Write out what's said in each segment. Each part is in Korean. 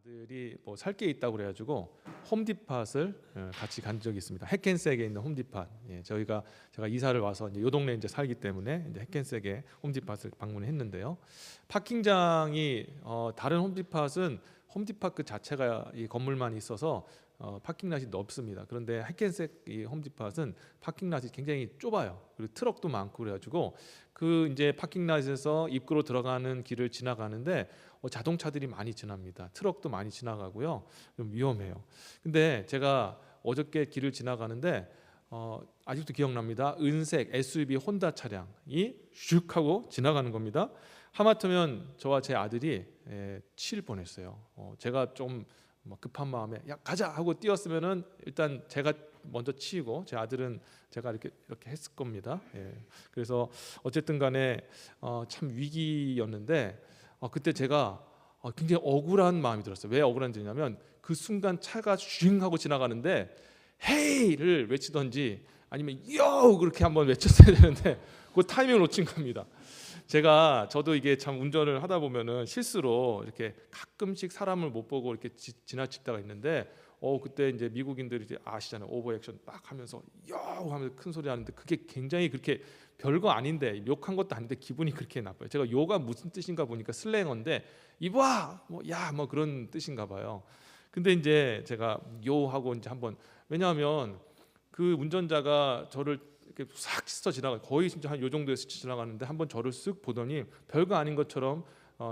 아들이 뭐 살 게 있다고 그래가지고 홈디팟을 같이 간 적이 있습니다. 핵켄색에 있는 홈디팟. 제가 이사를 와서 이제 요 동네 이제 살기 때문에 이제 핵켄색에 홈디팟을 방문했는데요. 파킹장이 다른 홈디팟은 홈디팟 그 자체가 이 건물만 있어서 파킹랏이 넓습니다. 그런데 핵켄색 이 홈디팟은 파킹랏이 굉장히 좁아요. 그리고 트럭도 많고 그래가지고 그 이제 파킹랏에서 입구로 들어가는 길을 지나가는데 자동차들이 많이 지납니다. 트럭도 많이 지나가고요. 좀 위험해요. 근데 제가 어저께 길을 지나가는데 아직도 기억납니다. 은색 SUV 혼다 차량이 슉 하고 지나가는 겁니다. 하마터면 저와 제 아들이 치일 뻔했어요. 제가 좀 급한 마음에 야 가자 하고 뛰었으면은 일단 제가 먼저 치이고 제 아들은 제가 이렇게 했을 겁니다. 그래서 어쨌든 간에 참 위기였는데 그때 제가 굉장히 억울한 마음이 들었어요. 왜 억울한지 냐면 그 순간 차가 쉥 하고 지나가는데 헤이를 외치던지 아니면 요 그렇게 한번 외쳤어야 되는데 그 타이밍을 놓친 겁니다. 저도 이게 참 운전을 하다 보면은 실수로 이렇게 가끔씩 사람을 못 보고 이렇게 지나칠 때가 있는데 그때 이제 미국인들이 이제 아시잖아요. 오버액션 막 하면서 요 하면서 큰 소리 하는데 그게 굉장히 그렇게 별거 아닌데 욕한 것도 아닌데 기분이 그렇게 나빠요. 제가 요가 무슨 뜻인가 보니까 슬랭어인데 이봐 뭐 그런 뜻인가 봐요. 근데 이제 제가 요 하고 이제 한번 왜냐하면 그 운전자가 저를 이렇게 싹 스쳐 지나가 거의 진짜 한 요 정도에 스쳐 지나가는데 한번 저를 쓱 보더니 별거 아닌 것처럼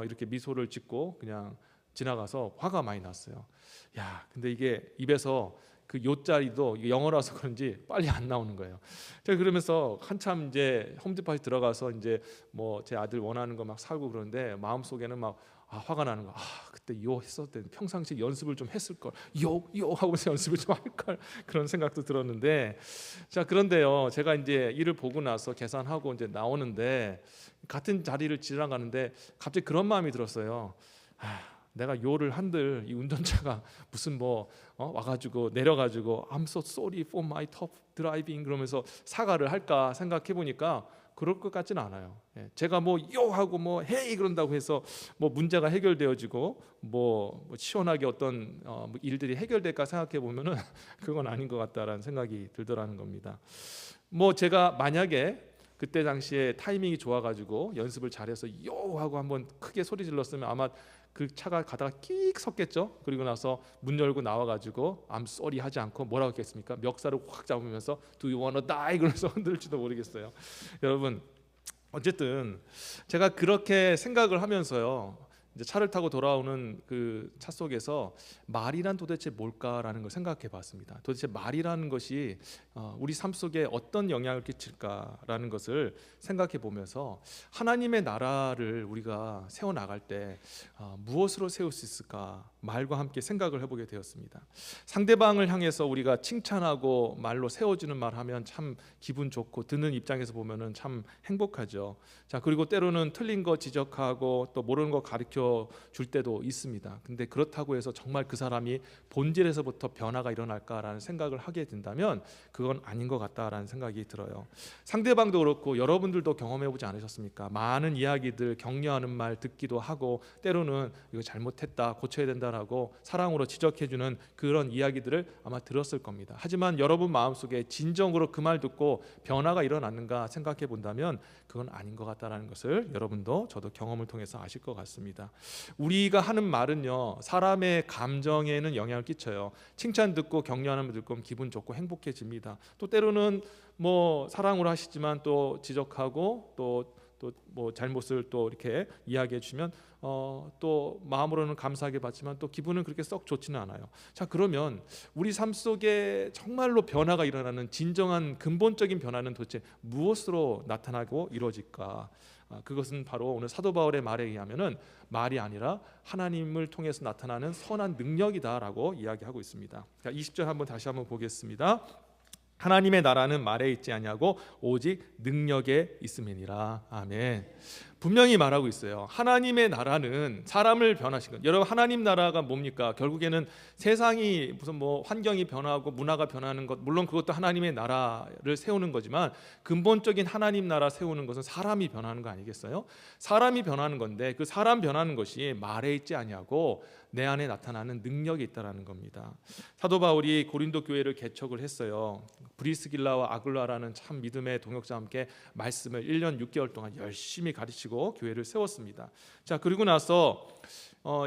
이렇게 미소를 짓고 그냥 지나가서 화가 많이 났어요. 야, 근데 이게 입에서 그 요자리도 영어라서 그런지 빨리 안 나오는 거예요. 제가 그러면서 한참 이제 홈디팟에 들어가서 이제 뭐 제 아들 원하는 거 막 사고 그러는데 마음 속에는 막 화가 나는 거. 그때 요 했었을 때 평상시 연습을 좀 했을 걸. 요 하고서 연습을 좀 할 걸. 그런 생각도 들었는데 자 그런데요. 제가 이제 일을 보고 나서 계산하고 이제 나오는데 같은 자리를 지나가는데 갑자기 그런 마음이 들었어요. 내가 요를 한들 이 운전자가 무슨 와가지고 내려가지고 I'm so sorry for my tough driving 그러면서 사과를 할까 생각해 보니까 그럴 것 같지는 않아요. 제가 요 하고 헤이 그런다고 해서 문제가 해결되어지고 시원하게 어떤 일들이 해결될까 생각해 보면은 그건 아닌 것 같다라는 생각이 들더라는 겁니다. 제가 만약에 그때 당시에 타이밍이 좋아가지고 연습을 잘해서 요 하고 한번 크게 소리 질렀으면 아마 그 차가 가다가 끽 섰겠죠. 그리고 나서 문 열고 나와가지고 I'm sorry 하지 않고 뭐라고 했겠습니까? 멱살을 확 잡으면서 Do you wanna die? 그러면서 흔들지도 모르겠어요. 여러분 어쨌든 제가 그렇게 생각을 하면서요 이제 차를 타고 돌아오는 그 차 속에서 말이란 도대체 뭘까라는 걸 생각해 봤습니다. 도대체 말이라는 것이 우리 삶 속에 어떤 영향을 끼칠까라는 것을 생각해 보면서 하나님의 나라를 우리가 세워 나갈 때 무엇으로 세울 수 있을까 말과 함께 생각을 해보게 되었습니다. 상대방을 향해서 우리가 칭찬하고 말로 세워주는 말 하면 참 기분 좋고 듣는 입장에서 보면은 참 행복하죠. 자 그리고 때로는 틀린 거 지적하고 또 모르는 거 가르쳐 줄 때도 있습니다. 근데 그렇다고 해서 정말 그 사람이 본질에서부터 변화가 일어날까라는 생각을 하게 된다면 그건 아닌 것 같다라는 생각이 들어요. 상대방도 그렇고 여러분들도 경험해보지 않으셨습니까? 많은 이야기들 격려하는 말 듣기도 하고 때로는 이거 잘못했다 고쳐야 된다라고 사랑으로 지적해주는 그런 이야기들을 아마 들었을 겁니다. 하지만 여러분 마음속에 진정으로 그 말 듣고 변화가 일어났는가 생각해 본다면 그건 아닌 것 같다라는 것을 여러분도 저도 경험을 통해서 아실 것 같습니다. 우리가 하는 말은요 사람의 감정에는 영향을 끼쳐요. 칭찬 듣고 격려하는 말 듣고 기분 좋고 행복해집니다. 또 때로는 사랑으로 하시지만 또 지적하고 또 잘못을 또 이렇게 이야기해 주시면 또 마음으로는 감사하게 받지만 또 기분은 그렇게 썩 좋지는 않아요. 자 그러면 우리 삶 속에 정말로 변화가 일어나는 진정한 근본적인 변화는 도대체 무엇으로 나타나고 이루어질까? 그것은 바로 오늘 사도 바울의 말에 의하면은 말이 아니라 하나님을 통해서 나타나는 선한 능력이다라고 이야기하고 있습니다. 자 20절 다시 한번 보겠습니다. 하나님의 나라는 말에 있지 아니하고 오직 능력에 있음이니라. 아멘. 분명히 말하고 있어요. 하나님의 나라는 사람을 변화시킨 것. 여러분, 하나님 나라가 뭡니까? 결국에는 세상이 무슨 뭐 환경이 변하고 문화가 변하는 것, 물론 그것도 하나님의 나라를 세우는 거지만 근본적인 하나님 나라 세우는 것은 사람이 변하는 거 아니겠어요? 사람이 변하는 건데 그 사람 변하는 것이 말에 있지 아니하고 내 안에 나타나는 능력이 있다라는 겁니다. 사도 바울이 고린도 교회를 개척을 했어요. 브리스길라와 아굴라라는 참 믿음의 동역자와 함께 말씀을 1년 6개월 동안 열심히 가르치고 교회를 세웠습니다. 자, 그리고 나서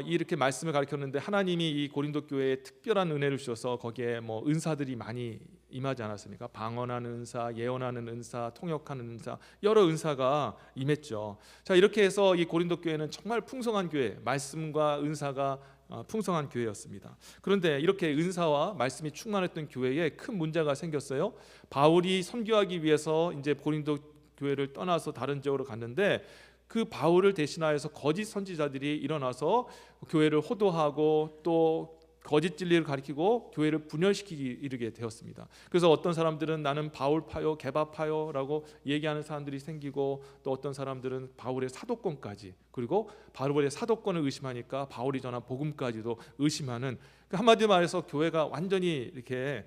이렇게 말씀을 가르쳤는데 하나님이 이 고린도 교회에 특별한 은혜를 주셔서 거기에 뭐 은사들이 많이 임하지 않았습니까? 방언하는 은사, 예언하는 은사, 통역하는 은사, 여러 은사가 임했죠. 자, 이렇게 해서 이 고린도 교회는 정말 풍성한 교회, 말씀과 은사가 풍성한 교회였습니다. 그런데 이렇게 은사와 말씀이 충만했던 교회에 큰 문제가 생겼어요. 바울이 선교하기 위해서 이제 고린도 교회를 떠나서 다른 지역으로 갔는데 그 바울을 대신하여서 거짓 선지자들이 일어나서 교회를 호도하고 또 거짓 진리를 가리키고 교회를 분열시키기 이르게 되었습니다. 그래서 어떤 사람들은 나는 바울파요, 개바파요라고 얘기하는 사람들이 생기고 또 어떤 사람들은 바울의 사도권까지, 그리고 바울의 사도권을 의심하니까 바울이 전한 복음까지도 의심하는, 한마디로 말해서 교회가 완전히 이렇게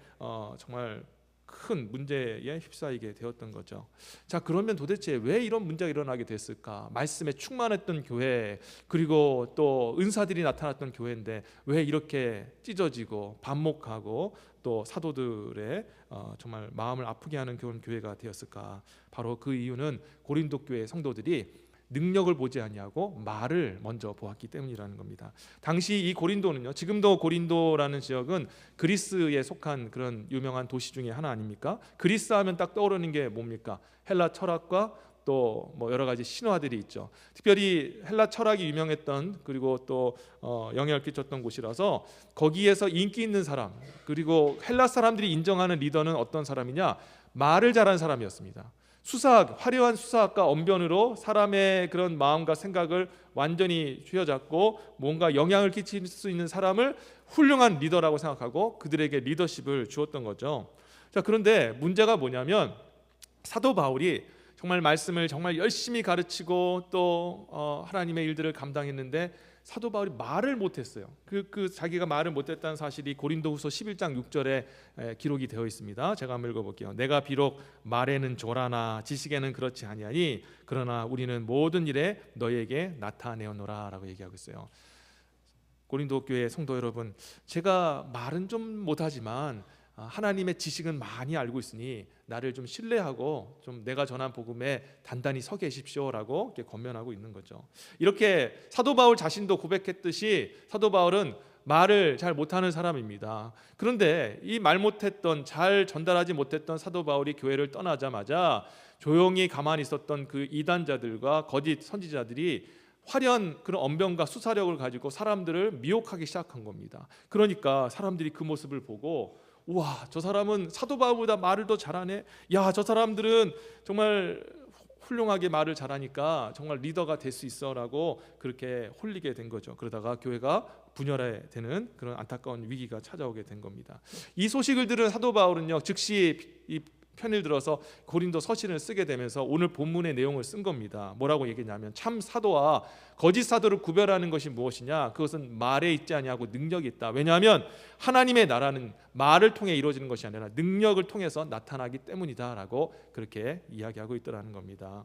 정말 큰 문제에 휩싸이게 되었던 거죠. 자, 그러면 도대체 왜 이런 문제가 일어나게 됐을까? 말씀에 충만했던 교회, 그리고 또 은사들이 나타났던 교회인데 왜 이렇게 찢어지고 반목하고 또 사도들의 정말 마음을 아프게 하는 그런 교회가 되었을까? 바로 그 이유는 고린도 교회 성도들이 능력을 보지 아니하고 말을 먼저 보았기 때문이라는 겁니다. 당시 이 고린도는요, 지금도 고린도라는 지역은 그리스에 속한 그런 유명한 도시 중에 하나 아닙니까? 그리스 하면 딱 떠오르는 게 뭡니까? 헬라 철학과 또 뭐 여러 가지 신화들이 있죠. 특별히 헬라 철학이 유명했던, 그리고 또 영향을 끼쳤던 곳이라서 거기에서 인기 있는 사람, 그리고 헬라 사람들이 인정하는 리더는 어떤 사람이냐? 말을 잘하는 사람이었습니다. 수사학, 화려한 수사학과 언변으로 사람의 그런 마음과 생각을 완전히 휘어잡고 뭔가 영향을 끼칠 수 있는 사람을 훌륭한 리더라고 생각하고 그들에게 리더십을 주었던 거죠. 자, 그런데 문제가 뭐냐면 사도 바울이 정말 말씀을 정말 열심히 가르치고 또 하나님의 일들을 감당했는데 사도 바울이 말을 못했어요. 자기가 말을 못했다는 사실이 고린도후서 11장 6절에 기록이 되어 있습니다. 제가 한번 읽어볼게요. 내가 비록 말에는 조라나 지식에는 그렇지 아니하니 그러나 우리는 모든 일에 너에게 나타내어노라 라고 얘기하고 있어요. 고린도 교회 성도 여러분, 제가 말은 좀 못하지만 하나님의 지식은 많이 알고 있으니 나를 좀 신뢰하고 좀 내가 전한 복음에 단단히 서 계십시오라고 이렇게 권면하고 있는 거죠. 이렇게 사도 바울 자신도 고백했듯이 사도 바울은 말을 잘 못하는 사람입니다. 그런데 이 말 못했던, 잘 전달하지 못했던 사도 바울이 교회를 떠나자마자 조용히 가만히 있었던 그 이단자들과 거짓 선지자들이 화려한 그런 언변과 수사력을 가지고 사람들을 미혹하기 시작한 겁니다. 그러니까 사람들이 그 모습을 보고 우와, 저 사람은 사도 바울보다 말을 더 잘하네. 야, 저 사람들은 정말 훌륭하게 말을 잘하니까 정말 리더가 될 수 있어라고 그렇게 홀리게 된 거죠. 그러다가 교회가 분열해 되는 그런 안타까운 위기가 찾아오게 된 겁니다. 이 소식을 들은 사도 바울은요, 즉시 이 편을 들어서 고린도 서신을 쓰게 되면서 오늘 본문의 내용을 쓴 겁니다. 뭐라고 얘기했냐면 참 사도와 거짓 사도를 구별하는 것이 무엇이냐? 그것은 말에 있지 아니하고 능력이 있다. 왜냐하면 하나님의 나라는 말을 통해 이루어지는 것이 아니라 능력을 통해서 나타나기 때문이다라고 그렇게 이야기하고 있더라는 겁니다.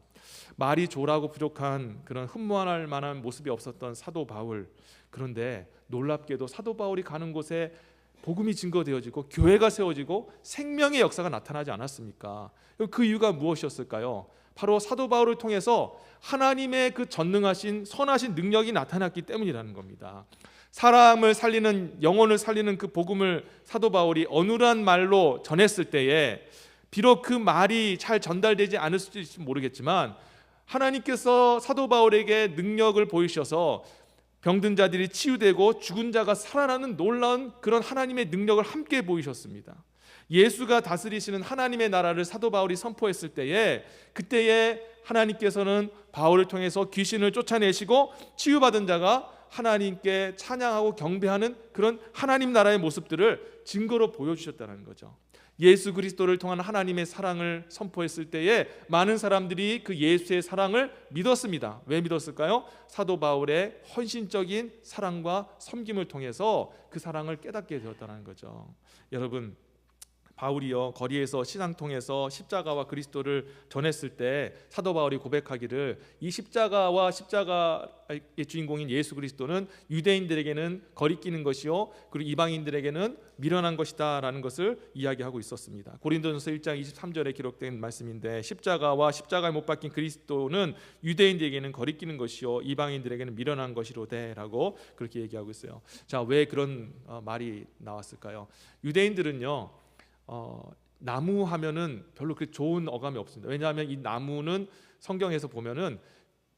말이 조라고 부족한 그런 흠모할 만한 모습이 없었던 사도 바울, 그런데 놀랍게도 사도 바울이 가는 곳에 복음이 증거되어지고 교회가 세워지고 생명의 역사가 나타나지 않았습니까? 그 이유가 무엇이었을까요? 바로 사도 바울을 통해서 하나님의 그 전능하신 선하신 능력이 나타났기 때문이라는 겁니다. 사람을 살리는, 영혼을 살리는 그 복음을 사도 바울이 어눌한 말로 전했을 때에 비록 그 말이 잘 전달되지 않을 수도 있을지 모르겠지만 하나님께서 사도 바울에게 능력을 보이셔서 병든 자들이 치유되고 죽은 자가 살아나는 놀라운 그런 하나님의 능력을 함께 보이셨습니다. 예수가 다스리시는 하나님의 나라를 사도 바울이 선포했을 때에 그때에 하나님께서는 바울을 통해서 귀신을 쫓아내시고 치유받은 자가 하나님께 찬양하고 경배하는 그런 하나님 나라의 모습들을 증거로 보여주셨다는 거죠. 예수 그리스도를 통한 하나님의 사랑을 선포했을 때에 많은 사람들이 그 예수의 사랑을 믿었습니다. 왜 믿었을까요? 사도 바울의 헌신적인 사랑과 섬김을 통해서 그 사랑을 깨닫게 되었다는 거죠. 여러분, 바울이요 거리에서 시장통에서 십자가와 그리스도를 전했을 때 사도 바울이 고백하기를 이 십자가와 십자가의 주인공인 예수 그리스도는 유대인들에게는 거리끼는 것이요 그리고 이방인들에게는 미련한 것이다 라는 것을 이야기하고 있었습니다. 고린도전서 1장 23절에 기록된 말씀인데 십자가와 십자가에 못 박힌 그리스도는 유대인들에게는 거리끼는 것이요 이방인들에게는 미련한 것이로되 라고 그렇게 얘기하고 있어요. 자, 왜 그런 말이 나왔을까요? 유대인들은요 나무 하면은 별로 그렇게 좋은 어감이 없습니다. 왜냐하면 이 나무는 성경에서 보면은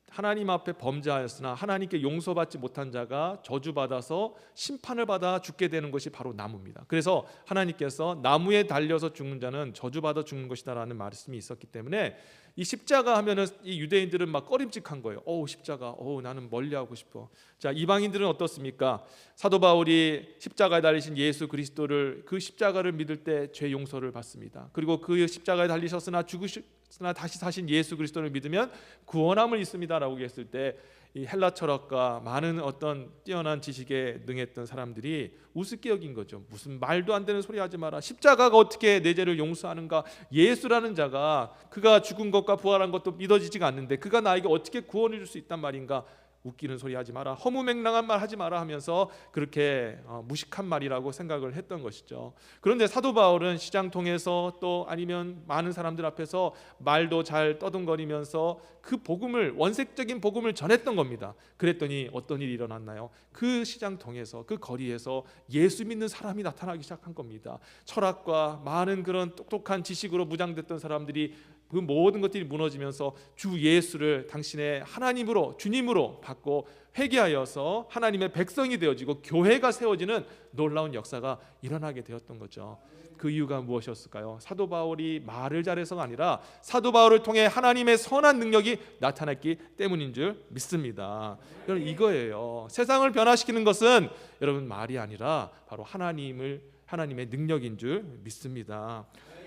하나님 앞에 범죄하였으나 하나님께 용서받지 못한 자가 저주받아서 심판을 받아 죽게 되는 것이 바로 나무입니다. 그래서 하나님께서 나무에 달려서 죽는 자는 저주받아 죽는 것이다 라는 말씀이 있었기 때문에 이 십자가 하면은 이 유대인들은 막 꺼림칙한 거예요. 십자가, 나는 멀리하고 싶어. 자, 이방인들은 어떻습니까? 사도 바울이 십자가에 달리신 예수 그리스도를 그 십자가를 믿을 때 죄 용서를 받습니다. 그리고 그 십자가에 달리셨으나 죽으셨으나 다시 사신 예수 그리스도를 믿으면 구원함을 있습니다라고 했을 때 이 헬라 철학과 많은 어떤 뛰어난 지식에 능했던 사람들이 우습게 여긴 거죠. 무슨 말도 안 되는 소리 하지 마라. 십자가가 어떻게 내 죄를 용서하는가? 예수라는 자가 그가 죽은 것과 부활한 것도 믿어지지가 않는데 그가 나에게 어떻게 구원을 줄 수 있단 말인가? 웃기는 소리 하지 마라, 허무맹랑한 말 하지 마라 하면서 그렇게 무식한 말이라고 생각을 했던 것이죠. 그런데 사도 바울은 시장통에서 또 아니면 많은 사람들 앞에서 말도 잘 떠듬거리면서 그 복음을, 원색적인 복음을 전했던 겁니다. 그랬더니 어떤 일이 일어났나요? 그 시장통에서, 그 거리에서 예수 믿는 사람이 나타나기 시작한 겁니다. 철학과 많은 그런 똑똑한 지식으로 무장됐던 사람들이 그 모든 것들이 무너지면서 주 예수를 당신의 하나님으로, 주님으로 받고 회개하여서 하나님의 백성이 되어지고 교회가 세워지는 놀라운 역사가 일어나게 되었던 거죠. 그 이유가 무엇이었을까요? 사도 바울이 말을 잘해서가 아니라 사도 바울을 통해 하나님의 선한 능력이 나타났기 때문인 줄 믿습니다. 여러분, 이거예요. 세상을 변화시키는 것은 여러분 말이 아니라 바로 하나님의 능력인 줄 믿습니다.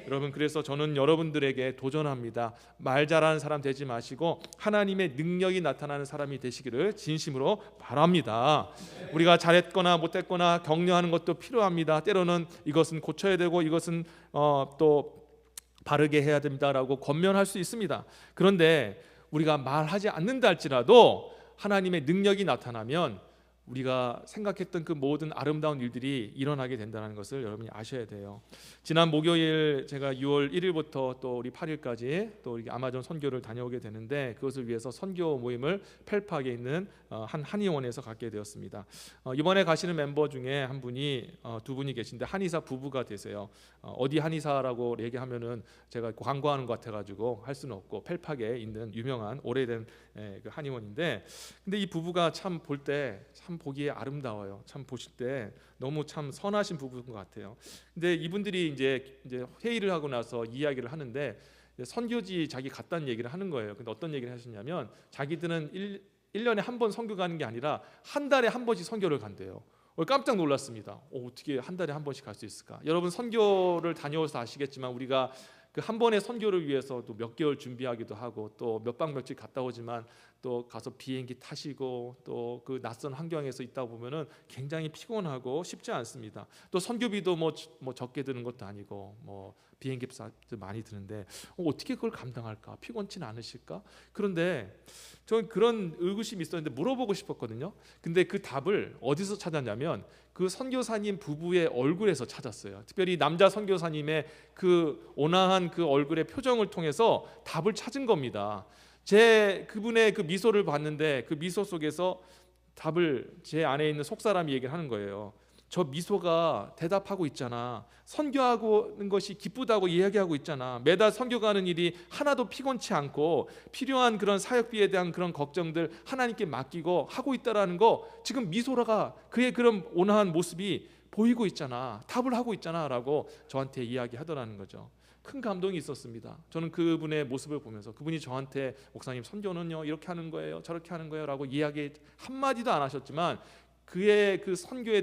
여러분, 그래서 저는 여러분들에게 도전합니다. 말 잘하는 사람 되지 마시고 하나님의 능력이 나타나는 사람이 되시기를 진심으로 바랍니다. 우리가 잘했거나 못했거나 격려하는 것도 필요합니다. 때로는 이것은 고쳐야 되고 이것은 또 바르게 해야 됩니다라고 권면할 수 있습니다. 그런데 우리가 말하지 않는다 할지라도 하나님의 능력이 나타나면 우리가 생각했던 그 모든 아름다운 일들이 일어나게 된다는 것을 여러분이 아셔야 돼요. 지난 목요일 제가 6월 1일부터 또 우리 8일까지 또 아마존 선교를 다녀오게 되는데 그것을 위해서 선교 모임을 펠팍에 있는 한 한의원에서 갖게 되었습니다. 이번에 가시는 멤버 중에 한 분이 두 분이 계신데 한의사 부부가 되세요. 어디 한의사라고 얘기하면은 제가 광고하는 것 같아가지고 할 수는 없고 펠팍에 있는 유명한 오래된 그 한의원인데, 근데 이 부부가 참 볼 때 참 보기에 아름다워요. 참 보실 때 너무 참 선하신 부부인 것 같아요. 근데 이분들이 이제 회의를 하고 나서 이야기를 하는데 선교지 자기 갔다는 얘기를 하는 거예요. 근데 어떤 얘기를 하셨냐면 자기들은 1년에 한 번 선교 가는 게 아니라 한 달에 한 번씩 선교를 간대요. 깜짝 놀랐습니다. 어떻게 한 달에 한 번씩 갈 수 있을까? 여러분, 선교를 다녀와서 아시겠지만 우리가 그 한 번의 선교를 위해서 또 몇 개월 준비하기도 하고 또 몇 박 며칠 갔다 오지만 또 가서 비행기 타시고 또 그 낯선 환경에서 있다 보면은 굉장히 피곤하고 쉽지 않습니다. 또 선교비도 뭐 적게 드는 것도 아니고 뭐 비행기 값도 많이 드는데 어떻게 그걸 감당할까? 피곤치는 않으실까? 그런데 저는 그런 의구심이 있었는데 물어보고 싶었거든요. 근데 그 답을 어디서 찾았냐면 그 선교사님 부부의 얼굴에서 찾았어요. 특별히 남자 선교사님의 그 온화한 그 얼굴의 표정을 통해서 답을 찾은 겁니다. 그분의 그 미소를 봤는데 그 미소 속에서 답을 제 안에 있는 속사람이 얘기를 하는 거예요. 저 미소가 대답하고 있잖아. 선교하는 것이 기쁘다고 이야기하고 있잖아. 매달 선교 가는 일이 하나도 피곤치 않고 필요한 그런 사역비에 대한 그런 걱정들 하나님께 맡기고 하고 있다라는 거, 지금 미소라가 그의 그런 온화한 모습이 보이고 있잖아. 답을 하고 있잖아 라고 저한테 이야기하더라는 거죠. 큰 감동이 있었습니다. 저는 그분의 모습을 보면서 그분이 저한테 목사님 선교는요 이렇게 하는 거예요 저렇게 하는 거예요 라고 이야기 한마디도 안 하셨지만 그의 그 선교에